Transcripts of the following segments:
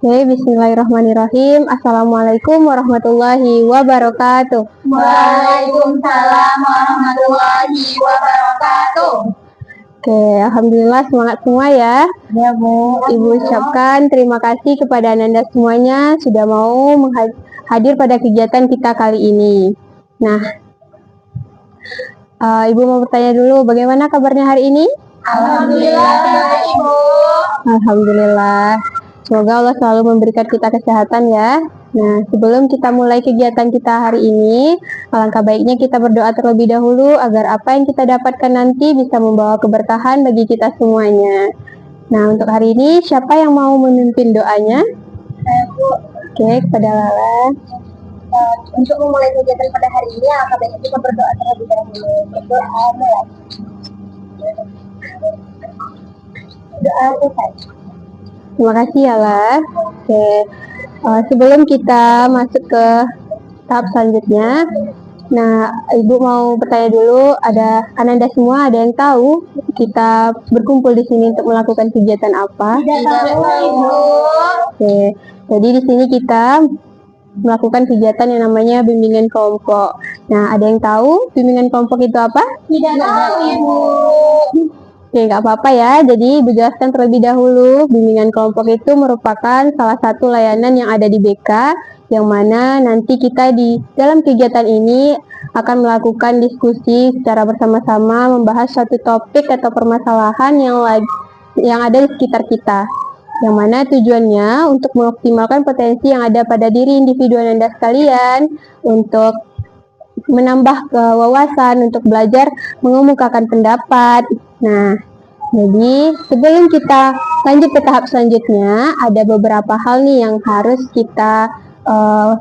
Oke, bismillahirrahmanirrahim. Assalamualaikum warahmatullahi wabarakatuh. Waalaikumsalam warahmatullahi wabarakatuh. Oke, alhamdulillah semangat semua ya. Ya Bu. Ibu ucapkan terima kasih kepada Ananda semuanya sudah mau hadir pada kegiatan kita kali ini. Nah, Ibu mau bertanya dulu, bagaimana kabarnya hari ini? Alhamdulillah baik Ibu. Alhamdulillah. Semoga Allah selalu memberikan kita kesehatan ya. Nah, sebelum kita mulai kegiatan kita hari ini, alangkah baiknya kita berdoa terlebih dahulu agar apa yang kita dapatkan nanti bisa membawa keberkahan bagi kita semuanya. Nah, untuk hari ini siapa yang mau memimpin doanya? Bu. Oke, kepada Lala. Untuk memulai kegiatan pada hari ini, alangkah baiknya kita berdoa terlebih dahulu. Berdoa mulai. Doa selesai. Terima kasih ya lah. Oke, sebelum kita masuk ke tahap selanjutnya, nah Ibu mau bertanya dulu, ada Ananda semua ada yang tahu kita berkumpul di sini untuk melakukan kegiatan apa? Tidak tahu Ibu. Oke, jadi di sini kita melakukan kegiatan yang namanya bimbingan kelompok. Nah, ada yang tahu bimbingan kelompok itu apa? Tidak tahu Ibu. Oke, nggak apa-apa ya. Jadi, dijelaskan terlebih dahulu, bimbingan kelompok itu merupakan salah satu layanan yang ada di BK, yang mana nanti kita di dalam kegiatan ini akan melakukan diskusi secara bersama-sama, membahas suatu topik atau permasalahan yang ada di sekitar kita. Yang mana tujuannya untuk mengoptimalkan potensi yang ada pada diri individu Anda sekalian, untuk menambah wawasan, untuk belajar mengemukakan pendapat. Nah, jadi sebelum kita lanjut ke tahap selanjutnya, ada beberapa hal nih yang harus kita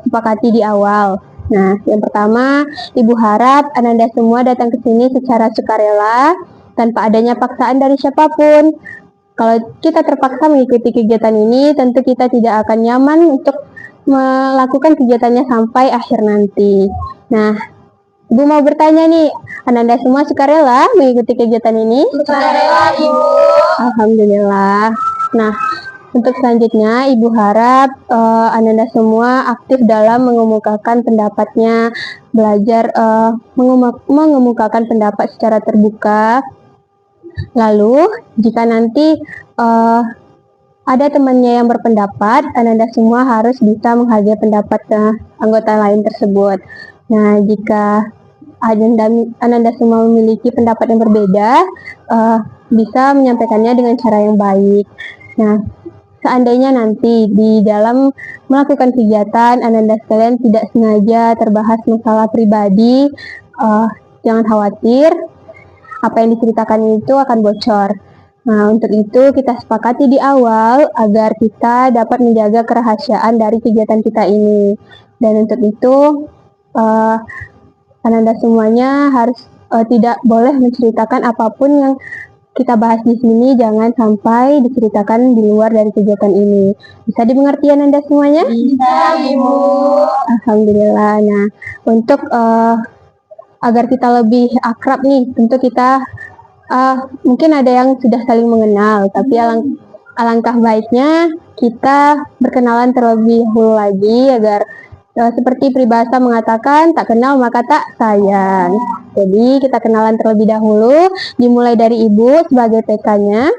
sepakati di awal. Nah, yang pertama, Ibu harap Ananda semua datang ke sini secara sukarela, tanpa adanya paksaan dari siapapun. Kalau kita terpaksa mengikuti kegiatan ini, tentu kita tidak akan nyaman untuk melakukan kegiatannya sampai akhir nanti. Nah, Ibu mau bertanya nih, Ananda semua sukarela mengikuti kegiatan ini? Sukarela Ibu. Alhamdulillah. Nah, untuk selanjutnya Ibu harap Ananda semua aktif dalam mengemukakan pendapatnya, belajar mengemukakan pendapat secara terbuka. Lalu, jika nanti ada temannya yang berpendapat, Ananda semua harus bisa menghargai pendapat anggota lain tersebut. Nah, jika Ananda semua memiliki pendapat yang berbeda, bisa menyampaikannya dengan cara yang baik. Nah, seandainya nanti di dalam melakukan kegiatan Ananda sekalian tidak sengaja terbahas masalah pribadi, jangan khawatir, apa yang diceritakan itu akan bocor. Nah, untuk itu kita sepakati di awal agar kita dapat menjaga kerahasiaan dari kegiatan kita ini. Dan untuk itu, Ananda semuanya harus tidak boleh menceritakan apapun yang kita bahas di sini, jangan sampai diceritakan di luar dari kegiatan ini. Bisa dimengerti Ananda semuanya? Bisa Ibu. Alhamdulillah. Nah, untuk agar kita lebih akrab nih, tentu kita mungkin ada yang sudah saling mengenal, tapi alangkah baiknya kita berkenalan terlebih dahulu lagi agar seperti peribahasa mengatakan tak kenal maka tak sayang. Jadi kita kenalan terlebih dahulu, dimulai dari Ibu sebagai PK-nya.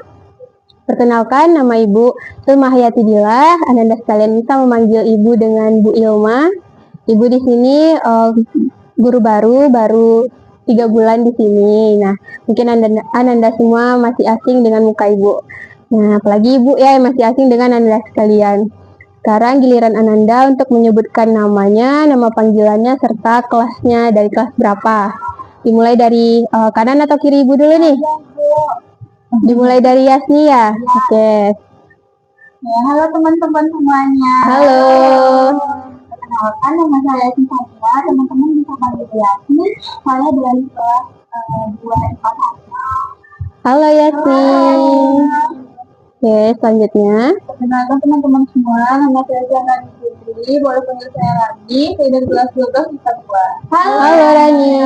Perkenalkan, nama Ibu Ilma Hayatidillah. Ananda sekalian bisa memanggil Ibu dengan Bu Ilma. Ibu di sini guru baru 3 bulan di sini. Nah, mungkin Ananda semua masih asing dengan muka Ibu. Nah, apalagi Ibu ya yang masih asing dengan Ananda sekalian. Sekarang giliran Ananda untuk menyebutkan namanya, nama panggilannya, serta kelasnya, dari kelas berapa. Dimulai dari kanan atau kiri Ibu dulu nih? Dimulai dari Yasni ya? Oke. Ya, halo teman-teman semuanya. Halo. Perkenalkan, nama saya Yasni Satya. Teman-teman bisa panggil Yasni. Saya dari kelas 241. Halo Yasni. Oke, selanjutnya. Perkenalkan teman-teman semua, nama saya Jangan Putri. Boleh panggil saya Rani. Saya dari kelas 12 IPA 2. Halo Rani.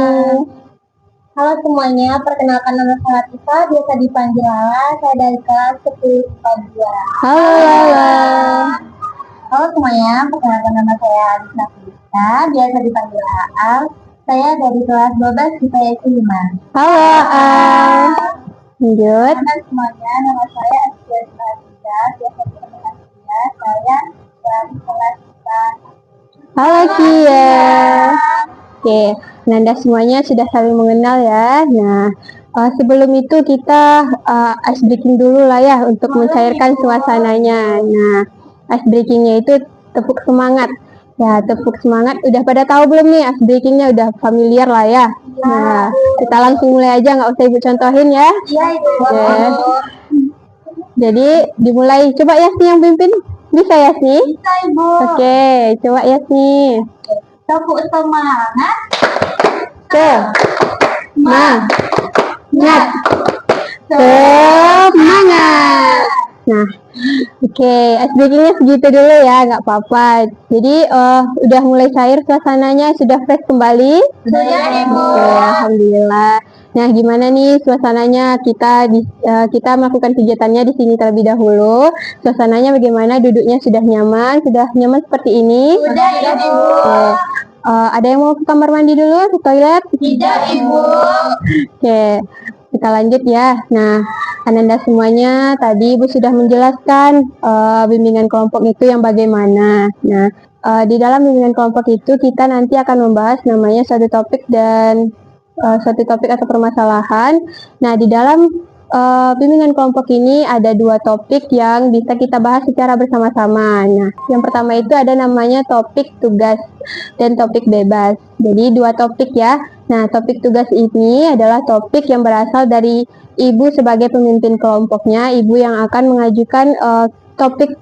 Halo semuanya, perkenalkan nama saya Latifa, biasa dipanggil Lala. Saya dari kelas 10 IPA 2. Halo Lala. Halo semuanya, perkenalkan nama saya Aris Nafisa, biasa dipanggil Aal. Saya dari kelas 12 IPS 5. Halo, lanjut. Perkenalkan semuanya, nama saya Asia Nafisa, biasa dipanggil Asia. Saya dari kelas 4. Halo Kia. Oke, Nanda semuanya sudah saling mengenal ya. Nah, sebelum itu kita ice breaking dulu lah ya untuk mencairkan suasananya. Nah, ice breakingnya itu tepuk semangat. Ya, tepuk semangat. Udah pada tahu belum nih ice breakingnya? Udah familiar lah ya. Nah, kita langsung mulai aja, nggak usah ibu contohin ya. Iya, Ibu. Oke. Jadi dimulai. Coba Yasni yang pimpin. Bisa Yasni? Bisa, Ibu. Oke, coba Yasni. Tepuk semangat. Oke. Semangat. Semangat. Nah, oke, ice breakingnya segitu dulu ya, nggak apa-apa. Jadi udah mulai cair suasananya, sudah fresh kembali. Sudah, Ibu. Oke, alhamdulillah. Nah, gimana nih suasananya? Kita melakukan kegiatannya di sini terlebih dahulu. Suasananya bagaimana? Duduknya sudah nyaman seperti ini. Sudah, Ibu. Oke. Ada yang mau ke kamar mandi dulu, ke toilet? Tidak, Ibu. Oke, kita lanjut ya. Nah, Ananda semuanya, tadi Ibu sudah menjelaskan bimbingan kelompok itu yang bagaimana. Nah, di dalam bimbingan kelompok itu kita nanti akan membahas namanya suatu topik atau permasalahan. Nah, di dalam bimbingan kelompok ini ada 2 topik yang bisa kita bahas secara bersama-sama. Nah, yang pertama itu ada namanya topik tugas dan topik bebas. Jadi 2 topik ya. Nah, topik tugas ini adalah topik yang berasal dari ibu sebagai pemimpin kelompoknya, ibu yang akan mengajukan topik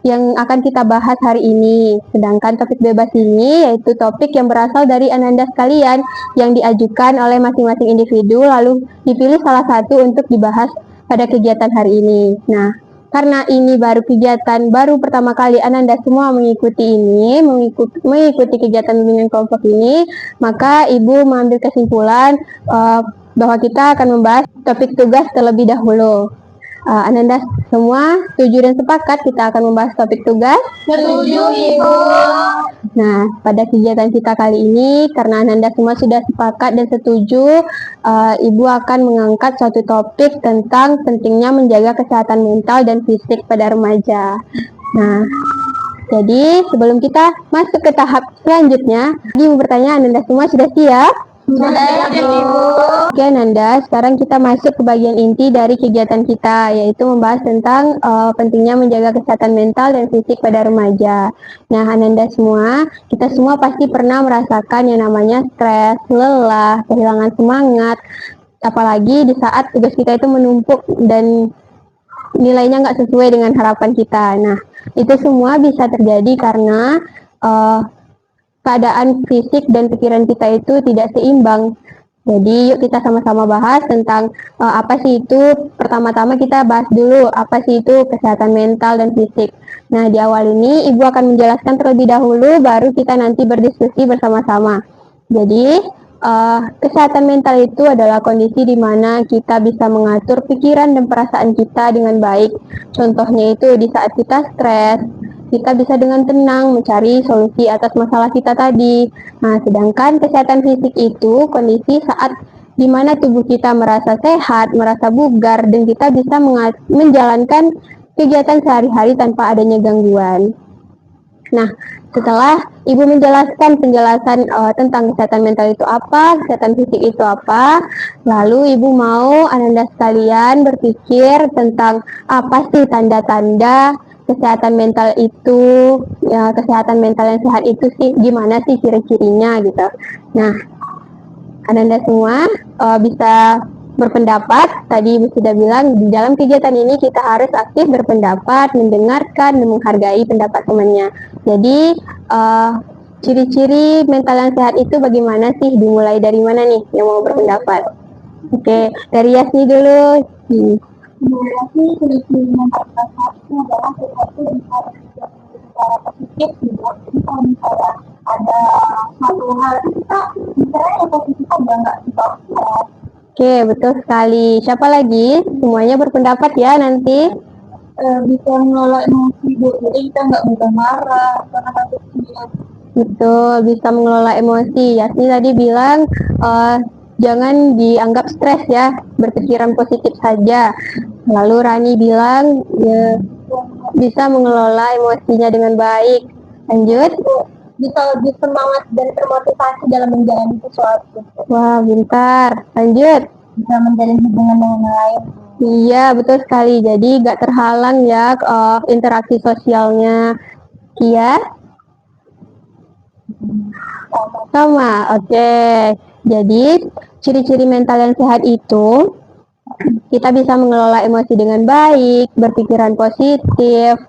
yang akan kita bahas hari ini. Sedangkan topik bebas ini yaitu topik yang berasal dari Ananda sekalian yang diajukan oleh masing-masing individu lalu dipilih salah satu untuk dibahas pada kegiatan hari ini. Nah, karena ini baru pertama kali Ananda semua mengikuti kegiatan bimbingan kelompok ini, maka Ibu mengambil kesimpulan bahwa kita akan membahas topik tugas terlebih dahulu. Ananda semua setuju dan sepakat kita akan membahas topik tugas? Setuju, Ibu. Nah, pada kegiatan kita kali ini, karena Ananda semua sudah sepakat dan setuju, Ibu akan mengangkat suatu topik tentang pentingnya menjaga kesehatan mental dan fisik pada remaja. Nah, jadi sebelum kita masuk ke tahap selanjutnya, Ibu bertanya, Ananda semua sudah siap? Sudah, Ibu. Oke Nanda, sekarang kita masuk ke bagian inti dari kegiatan kita, yaitu membahas tentang pentingnya menjaga kesehatan mental dan fisik pada remaja. Nah, Ananda semua, kita semua pasti pernah merasakan yang namanya stres, lelah, kehilangan semangat, apalagi di saat tugas kita itu menumpuk dan nilainya nggak sesuai dengan harapan kita. Nah, itu semua bisa terjadi karena keadaan fisik dan pikiran kita itu tidak seimbang. Jadi yuk kita sama-sama bahas tentang apa sih itu. Pertama-tama kita bahas dulu apa sih itu kesehatan mental dan fisik. Nah, di awal ini Ibu akan menjelaskan terlebih dahulu, baru kita nanti berdiskusi bersama-sama. Jadi kesehatan mental itu adalah kondisi di mana kita bisa mengatur pikiran dan perasaan kita dengan baik. Contohnya itu di saat kita stres, kita bisa dengan tenang mencari solusi atas masalah kita tadi. Nah, sedangkan kesehatan fisik itu kondisi saat di mana tubuh kita merasa sehat, merasa bugar, dan kita bisa menjalankan kegiatan sehari-hari tanpa adanya gangguan. Nah, setelah Ibu menjelaskan penjelasan tentang kesehatan mental itu apa, kesehatan fisik itu apa, lalu Ibu mau Ananda sekalian berpikir tentang apa sih tanda-tanda kesehatan mental itu, ya, kesehatan mental yang sehat itu sih gimana sih ciri-cirinya gitu. Nah, Ananda semua bisa berpendapat. Tadi Ibu sudah bilang di dalam kegiatan ini kita harus aktif berpendapat, mendengarkan, dan menghargai pendapat temannya. Jadi ciri-ciri mental yang sehat itu bagaimana sih? Dimulai dari mana nih yang mau berpendapat? Oke, dari Yasni dulu. Berarti ciri-ciri mental itu adalah sesuatu bisa berpikir secara positif, tidak. Jadi kalau misalnya ada satu hal kita misalnya yang positif aja nggak kita. Oke, betul sekali. Siapa lagi? Semuanya berpendapat ya nanti. Bisa mengelola emosi Bu, jadi kita nggak mudah marah karena hal kecil. Betul, bisa mengelola emosi. Yasni tadi bilang jangan dianggap stres ya, berpikiran positif saja. Lalu Rani bilang ya, bisa mengelola emosinya dengan baik. Lanjut. Bisa lebih semangat dan termotivasi dalam menjalani sesuatu. Wah, pintar. Lanjut. Bisa menjalin hubungan dengan yang lain. Iya, betul sekali. Jadi gak terhalang ya interaksi sosialnya. Kia? Sama, oke. Jadi, ciri-ciri mental yang sehat itu kita bisa mengelola emosi dengan baik, berpikiran positif.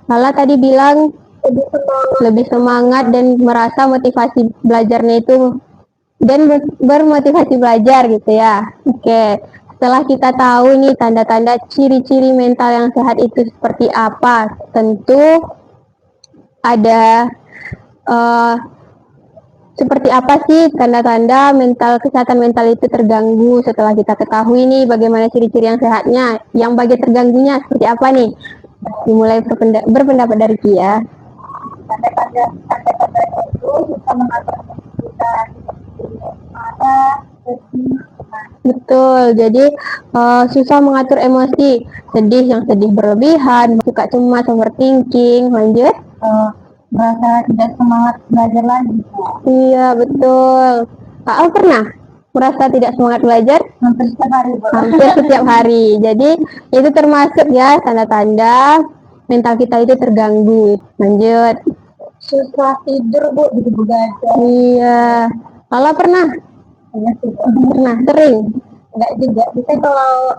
Lala tadi bilang lebih semangat dan merasa motivasi belajarnya itu dan bermotivasi belajar gitu ya. Oke. Setelah kita tahu nih tanda-tanda ciri-ciri mental yang sehat itu seperti apa, tentu ada seperti apa sih tanda-tanda kesehatan mental itu terganggu. Setelah kita ketahui nih bagaimana ciri-ciri yang sehatnya, yang bagian terganggunya seperti apa nih? Dimulai berpendapat dari Kia. Tanda-tanda itu bisa mengatur kita marah, sedih. Betul, jadi susah mengatur emosi, sedih yang sedih berlebihan, suka cemas, overthinking. Lanjut. Merasa tidak semangat belajar lagi. Iya, betul. Kak Al pernah merasa tidak semangat belajar? Hampir setiap hari, Bu. Hampir setiap hari. Jadi itu termasuk ya tanda-tanda mental kita itu terganggu. Lanjut. Susah tidur, Bu, jadi begadang. Iya. Lala pernah? Iya sih, Bu. Pernah, sering. Enggak juga. Bisa kalau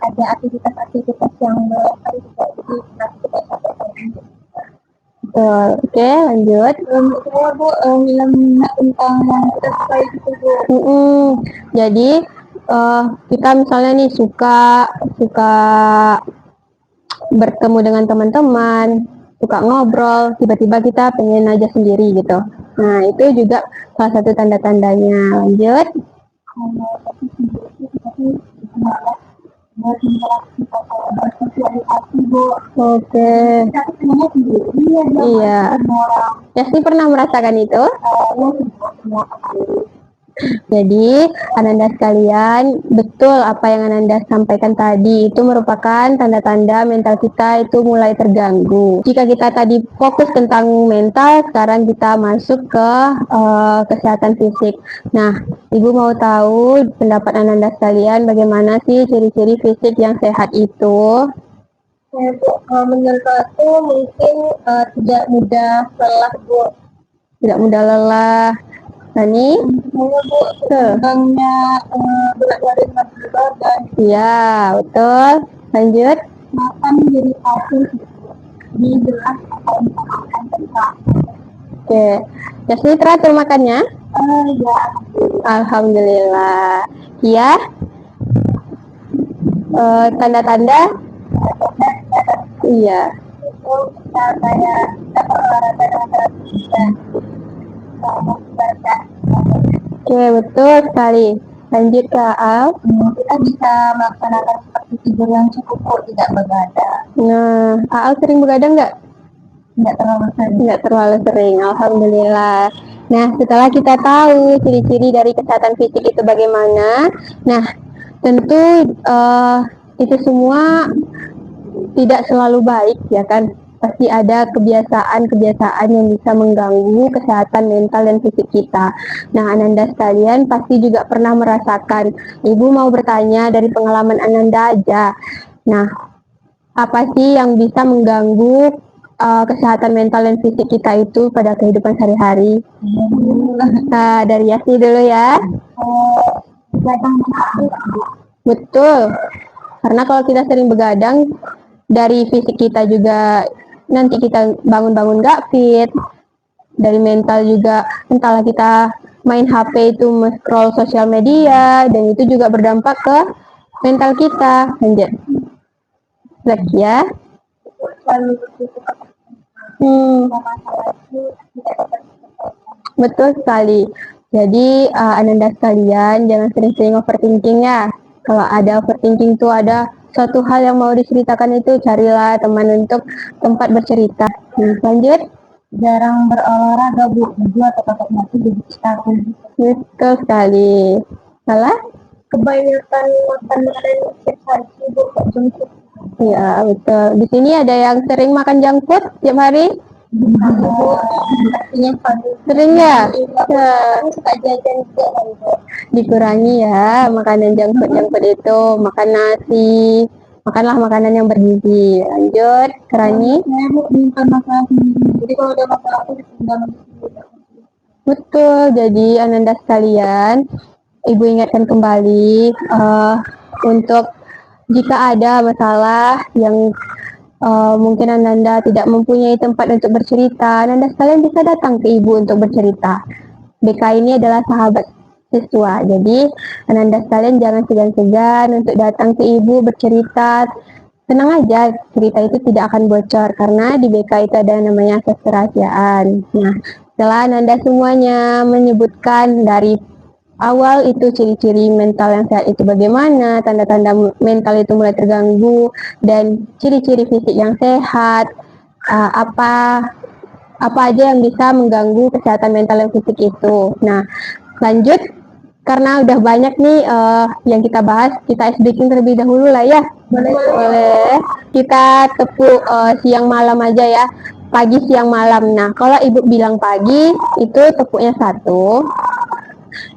ada aktivitas-aktivitas yang melelahkan juga, jadi nanti kita capek. Oke, lanjut. Saya, Bu, minat tentang yang kita suka itu, Bu. Jadi kita misalnya nih suka bertemu dengan teman-teman, suka ngobrol, tiba-tiba kita pengen aja sendiri gitu. Nah, itu juga salah satu tanda-tandanya. Lanjut. Oke. Iya. Yasni pernah merasakan itu? Jadi, Ananda sekalian, betul apa yang Ananda sampaikan tadi, itu merupakan tanda-tanda mental kita itu mulai terganggu. Jika kita tadi fokus tentang mental, sekarang kita masuk ke kesehatan fisik. Nah, Ibu mau tahu pendapat Ananda sekalian, bagaimana sih ciri-ciri fisik yang sehat itu? Menurut aku mungkin tidak mudah lelah, Bu. Tidak mudah lelah. Nani? Saya, Bu, kembangnya berat badan masih badan. Iya, betul. Lanjut. Makan jadi satu di jelas atau makan tetap. Oke. Yasni teratur makannya? Ya. Alhamdulillah. Iya. Tanda-tanda? Iya. Itu saya olahraga dengan dan baca. Oke, betul sekali. Lanjut ke Al. Kita bisa melaksanakan seperti tidur yang cukup, kok tidak begadang. Nah, Al sering begadang nggak? Tidak terlalu sering. Nggak terlalu sering, alhamdulillah. Nah, setelah kita tahu ciri-ciri dari kesehatan fisik itu bagaimana, nah tentu itu semua tidak selalu baik ya kan. Pasti ada kebiasaan-kebiasaan yang bisa mengganggu kesehatan mental dan fisik kita. Nah, Ananda sekalian pasti juga pernah merasakan. Ibu mau bertanya dari pengalaman Ananda aja. Nah, apa sih yang bisa mengganggu kesehatan mental dan fisik kita itu pada kehidupan sehari-hari? Nah, dari Yasni dulu ya. Betul. Karena kalau kita sering begadang, dari fisik kita juga nanti kita bangun-bangun gak fit. Dari mental juga, entahlah kita main HP itu scroll sosial media, dan itu juga berdampak ke mental kita. Lanjut. Lagi ya. Betul sekali. Jadi Ananda sekalian jangan sering-sering overthinking ya. Kalau ada overthinking tuh ada suatu hal yang mau diceritakan itu carilah teman untuk tempat bercerita. Nah, lanjut. Jarang berolahraga, Bu. Dua atau kakak mati jadi stabil. Betul sekali. Salah? Kebanyakan makan makanan setiap hari, Bu. Junk food. Ya, betul. Di sini ada yang sering makan junk food tiap hari? Artinya Sering ya? Ya, suka jajan juga kan, Bu. dikurangi ya makanan junk food itu. Makan nasi, makanlah makanan yang bergizi. Lanjut, Rani. Saya, Bu, bukan masalah sendiri. Jadi kalau ada masalah aku ditinggal. Betul, jadi Ananda sekalian, Ibu ingatkan kembali untuk jika ada masalah yang mungkin Ananda tidak mempunyai tempat untuk bercerita, Ananda sekalian bisa datang ke Ibu untuk bercerita. BK ini adalah sahabat siswa, jadi Ananda sekalian jangan segan-segan untuk datang ke Ibu bercerita. Tenang aja, cerita itu tidak akan bocor karena di BK itu ada namanya akses kerahasiaan. Nah, setelah Ananda semuanya menyebutkan dari awal itu ciri-ciri mental yang sehat itu bagaimana, tanda-tanda mental itu mulai terganggu, dan ciri-ciri fisik yang sehat, apa aja yang bisa mengganggu kesehatan mental dan fisik itu. Nah, lanjut, karena udah banyak nih yang kita bahas, kita ice breaking terlebih dahulu lah ya. Boleh. Kita tepuk siang malam aja ya. Pagi, siang, malam. Nah, kalau Ibu bilang pagi, itu tepuknya 1.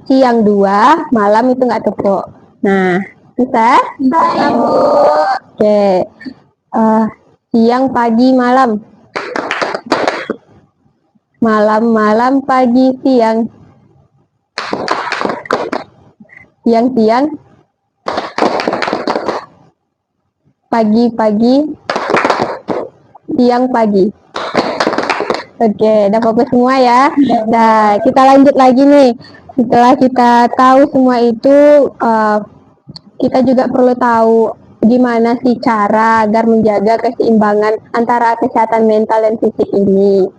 Siang 2, malam itu nggak tepuk. Nah, bisa? Bisa, Bu. Oke. Siang, pagi, malam. Malam, malam, pagi, siang. Siang, siang. Pagi, pagi. Siang, pagi. Oke, udah fokus semua ya. Nah, kita lanjut lagi nih. Setelah kita tahu semua itu, kita juga perlu tahu gimana sih cara agar menjaga keseimbangan antara kesehatan mental dan fisik ini.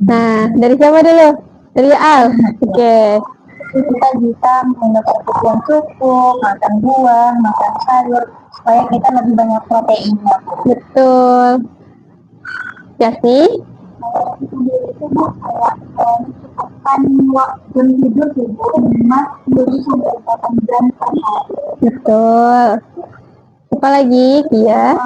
Nah, dari siapa dulu? Dari Al. Oke. Kita bisa mendapat yang cukup, makan buah, makan sayur, supaya kita lebih banyak proteinnya. Betul. Yasni? Itu, Bu, kayak mencukupkan waktu tidur, Bu, 5-8 jam per hari. Betul. Apa lagi, Kia?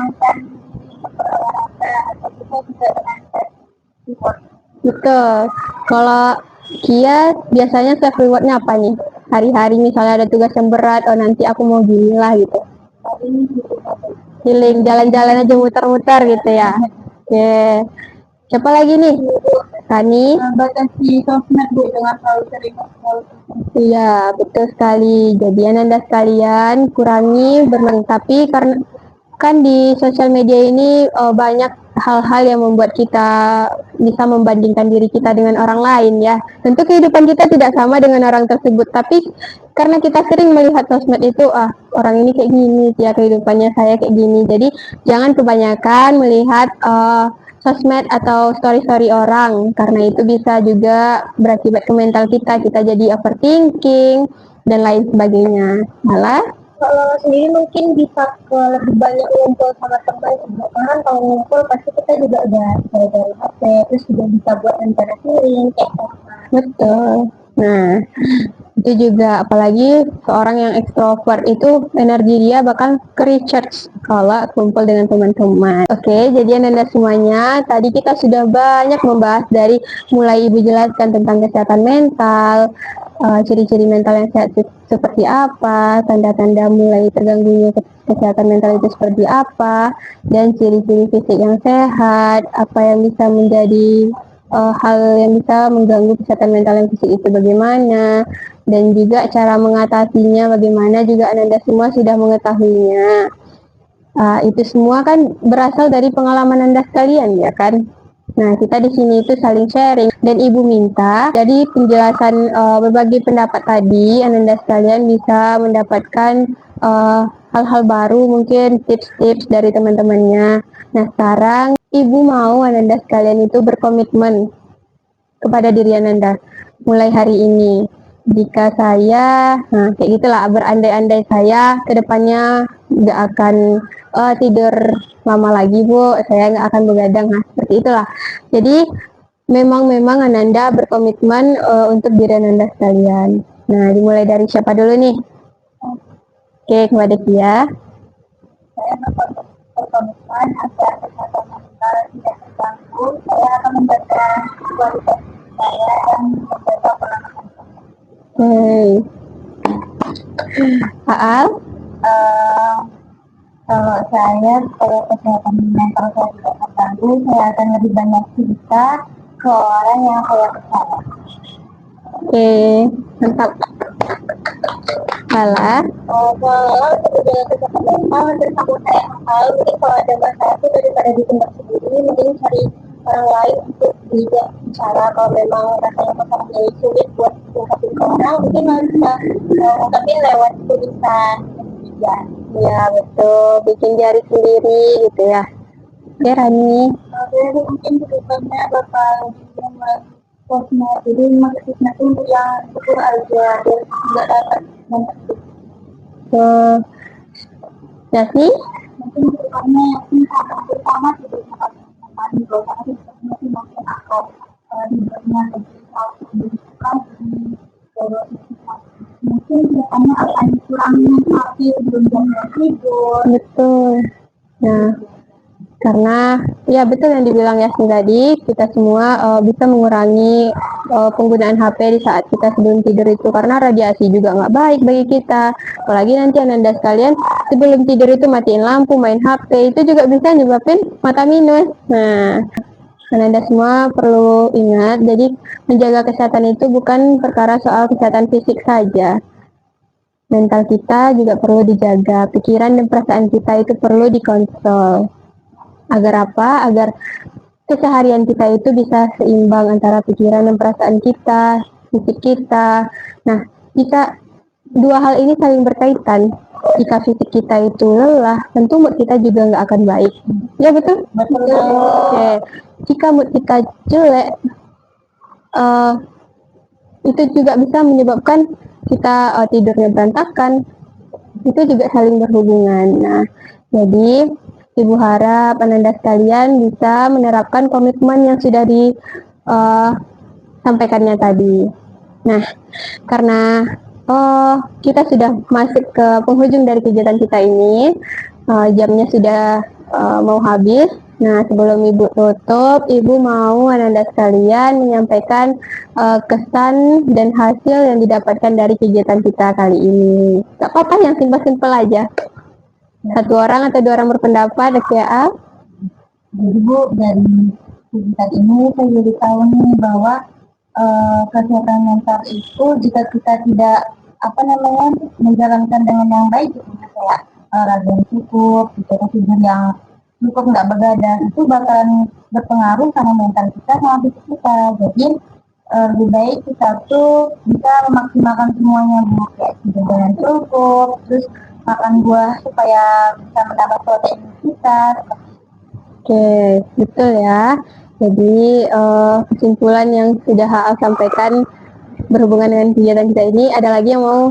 Betul. Kalau Kia biasanya self rewardnya apa nih? Hari-hari misalnya ada tugas yang berat, oh nanti aku mau gini lah gitu. Healing, jalan-jalan aja muter-muter gitu ya. Oke. Siapa lagi nih? Tani? Batasi sosmed, Bu, dengan selalu sering Iya, betul sekali. Jadi Anda sekalian kurangi bermain, tapi karena kan di sosial media ini banyak hal-hal yang membuat kita bisa membandingkan diri kita dengan orang lain ya. Tentu kehidupan kita tidak sama dengan orang tersebut, tapi karena kita sering melihat sosmed itu, orang ini kayak gini, ya kehidupannya saya kayak gini. Jadi jangan kebanyakan melihat sosmed atau story-story orang, karena itu bisa juga berakibat ke mental kita jadi overthinking dan lain sebagainya. Malah kalau sendiri mungkin bisa ke lebih banyak ngumpul sama teman, karena kalau ngumpul pasti kita juga udah dari HP, terus juga bisa buat rencana healing kayak betul. Nah, itu juga apalagi seorang yang ekstrovert itu energi dia bakal ke-recharge kalau kumpul dengan teman-teman. Oke, jadi Anda semuanya, tadi kita sudah banyak membahas dari mulai Ibu jelaskan tentang kesehatan mental, ciri-ciri mental yang sehat seperti apa, tanda-tanda mulai terganggunya kesehatan mental itu seperti apa, dan ciri-ciri fisik yang sehat, apa yang bisa menjadi hal yang bisa mengganggu kesehatan mental dan fisik itu bagaimana, dan juga cara mengatasinya bagaimana juga Anda semua sudah mengetahuinya. Itu semua kan berasal dari pengalaman Anda sekalian ya kan. Nah, kita di sini itu saling sharing, dan Ibu minta dari penjelasan berbagai pendapat tadi Anda sekalian bisa mendapatkan hal-hal baru, mungkin tips-tips dari teman-temannya. Nah, sekarang Ibu mau Anda sekalian itu berkomitmen kepada diri Anda mulai hari ini. Jika saya, nah kayak gitulah, berandai-andai saya kedepannya nggak akan tidur lama lagi Bu, saya nggak akan begadang, nah seperti itulah. Jadi memang Ananda berkomitmen untuk diri Ananda sekalian. Nah, dimulai dari siapa dulu nih? Oke, kepada Kia. Saya berkomitmen agar kesehatan mental tidak terganggu. Saya akan menjaga kualitas saya dan menjaga perlahan. Aal? Kalau saya, kalau kesehatan mental saya tidak terganggu, saya akan lebih banyak cerita ke orang yang saya percaya. Oke, mantap. Lala? Kalau sebenarnya kesehatan mental, terus aku kayak hal, mungkin kalau ada masalah itu daripada ditindak sendiri, mending cari orang lain untuk tidak bicara. Kalau memang rasanya masalahnya sulit buat ungkapin ke orang, mungkin harus bisa ungkapin lewat tulisan. Ya betul, bikin jari sendiri gitu ya. Ya Rani? Jadi mungkin kedepannya bakal membuat sosmed, jadi maksudnya itu yang syukur aja, biar tidak dapat mempersulit. Jasni? Mungkin kedepannya yang pertama tidak dapat teman kalau masih makin akal hidupnya lebih pendidikan terus mungkin kedepannya akan kurangin hati sebelum jam tidur. Betul. Nah, karena ya betul yang dibilang Yasmin tadi, kita semua bisa mengurangi penggunaan HP di saat kita sebelum tidur itu, karena radiasi juga nggak baik bagi kita. Apalagi nanti Ananda sekalian sebelum tidur itu matiin lampu, main HP, itu juga bisa nyebabin mata minus. Nah, Ananda semua perlu ingat, jadi menjaga kesehatan itu bukan perkara soal kesehatan fisik saja. Mental kita juga perlu dijaga, pikiran dan perasaan kita itu perlu dikontrol. Agar apa? Agar keseharian kita itu bisa seimbang antara pikiran dan perasaan kita, fisik kita. Nah, jika dua hal ini saling berkaitan, jika fisik kita itu lelah, tentu mood kita juga nggak akan baik. Ya betul? Betul. Oke. Jika mood kita jelek, itu juga bisa menyebabkan kita tidurnya berantakan. Itu juga saling berhubungan. Nah, jadi Ibu harap Ananda sekalian bisa menerapkan komitmen yang sudah disampaikannya tadi. Nah, karena kita sudah masuk ke penghujung dari kegiatan kita ini, jamnya sudah mau habis. Nah, sebelum Ibu tutup, Ibu mau Ananda sekalian menyampaikan kesan dan hasil yang didapatkan dari kegiatan kita kali ini. Gak apa-apa, yang simpel-simpel aja. Satu orang atau dua orang berpendapat, ya. Jadi Bu, dari kegiatan ini saya jadi tahu nih bahwa kesehatan mental itu jika kita tidak menjalankan dengan yang baik, kayak olahraga yang cukup, tidur yang cukup, nggak begadang, itu bakalan berpengaruh sama mental kita sama fisik kita. Jadi lebih baik kita tuh bisa memaksimalkan semuanya Bu, kayak tidur dengan cukup, terus makan buah supaya bisa menambah protein kita. Oke, betul ya. Jadi kesimpulan yang sudah HA sampaikan berhubungan dengan kegiatan kita ini, ada lagi yang mau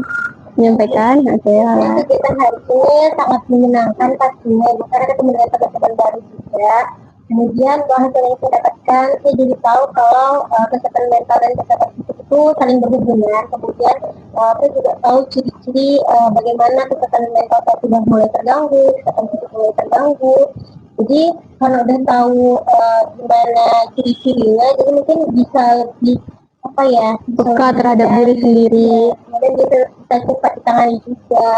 menyampaikan? Oke, kegiatan hari ini sangat menyenangkan pastinya, karena ketemu dengan teman-teman baru juga. Kemudian hasil yang saya dapatkan, saya jadi tahu kalau kesehatan mental dan kesehatan fisik itu saling berhubungan. Kemudian saya juga tahu ciri-ciri bagaimana kesehatan mental saya sudah mulai terganggu, kesehatan fisik mulai terganggu. Jadi kalau udah tahu gimana ciri-cirinya, jadi mungkin bisa lebih peka terhadap diri sendiri. Kemudian kita cepat ditangani juga.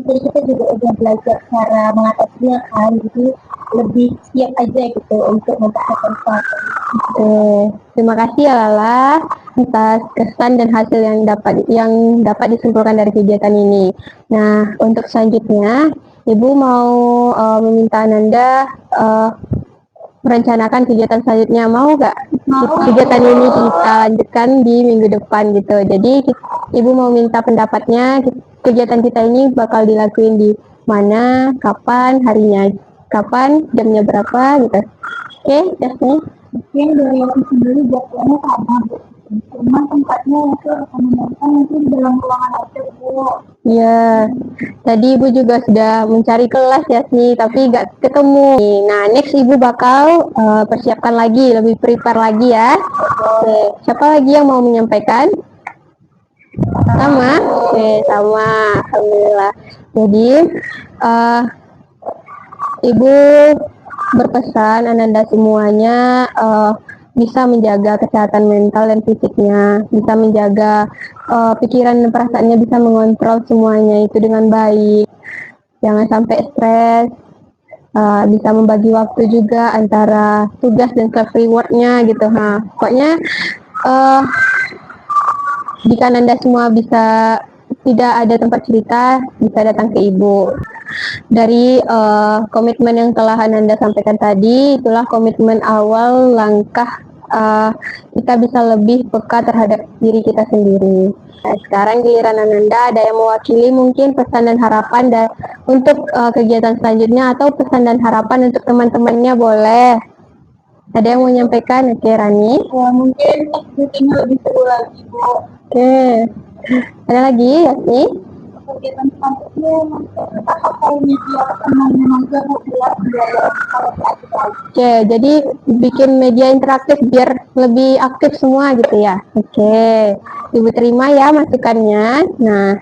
Jadi kita juga udah belajar cara mengatasinya kan, jadi lebih siap aja gitu untuk mempersiapkan sesuatu. Terima kasih ya Lala atas kesan dan hasil yang dapat disimpulkan dari kegiatan ini. Nah, untuk selanjutnya Ibu mau meminta Ananda merencanakan kegiatan selanjutnya, mau nggak? Kegiatan ini kita lanjutkan di minggu depan gitu. Jadi Ibu mau minta pendapatnya, kegiatan kita ini bakal dilakuin di mana, kapan, harinya kapan, jamnya berapa gitu. Oke, Jasmine. Mungkin dari aku sendiri jadwalnya sama Bu. Cuma tempatnya itu rekomendasikan mungkin dalam ruangan aja Bu. Ya, tadi Ibu juga sudah mencari kelas ya sih, tapi nggak ketemu. Nah, next Ibu bakal persiapkan lagi, lebih prepare lagi ya. Oke, siapa lagi yang mau menyampaikan? Sama? Oke, sama. Alhamdulillah. Jadi, eh, Ibu berpesan Ananda semuanya bisa menjaga kesehatan mental dan fisiknya, bisa menjaga pikiran dan perasaannya, bisa mengontrol semuanya itu dengan baik. Jangan sampai stres, bisa membagi waktu juga antara tugas dan self rewardnya gitu. Pokoknya uh, jika Anda semua bisa tidak ada tempat cerita, bisa datang ke Ibu. Dari komitmen yang telah Anda sampaikan tadi, itulah komitmen awal langkah kita bisa lebih peka terhadap diri kita sendiri. Nah, sekarang giliran Ananda, ada yang mewakili mungkin pesan dan harapan untuk kegiatan selanjutnya, atau pesan dan harapan untuk teman-temannya boleh. Ada yang mau menyampaikan? Oke, Rani. Ya, mungkin execution lebih seru lagi Bu. Oke. Ada lagi, Yasni? Kegiatan selanjutnya kita pakai media pertemanan aja Bu, biar kalau aktif lagi. Oke, jadi bikin media interaktif biar lebih aktif semua gitu ya. Oke, Ibu terima ya masukannya. Nah,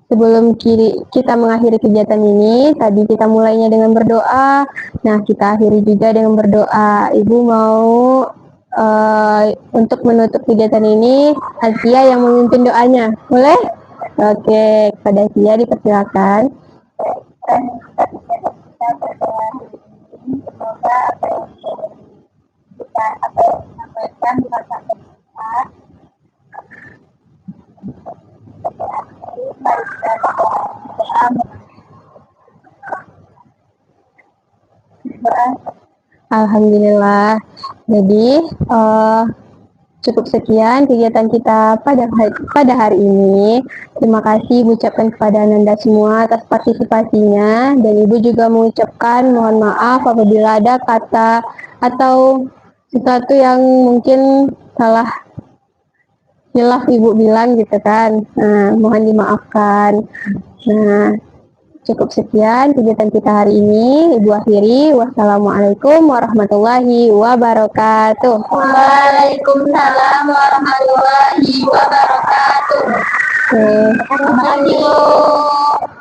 sebelum kita mengakhiri kegiatan ini, tadi kita mulainya dengan berdoa. Nah, kita akhiri juga dengan berdoa. Ibu mau untuk menutup kegiatan ini, Asia yang memimpin doanya. Boleh? Oke, kepada Asia dipersilakan. Semoga apa yang kita sampaikan dirasakan kita baik dan Alhamdulillah. Jadi cukup sekian kegiatan kita pada hari ini. Terima kasih Ibu ucapkan kepada Ananda semua atas partisipasinya, dan Ibu juga mengucapkan mohon maaf apabila ada kata atau sesuatu yang mungkin salah hilaf Ibu bilang gitu kan. Nah, mohon dimaafkan. Nah, cukup sekian kegiatan kita hari ini. Ibu akhiri. Wassalamualaikum warahmatullahi wabarakatuh. Waalaikumsalam warahmatullahi wabarakatuh. Terima kasih, Bu.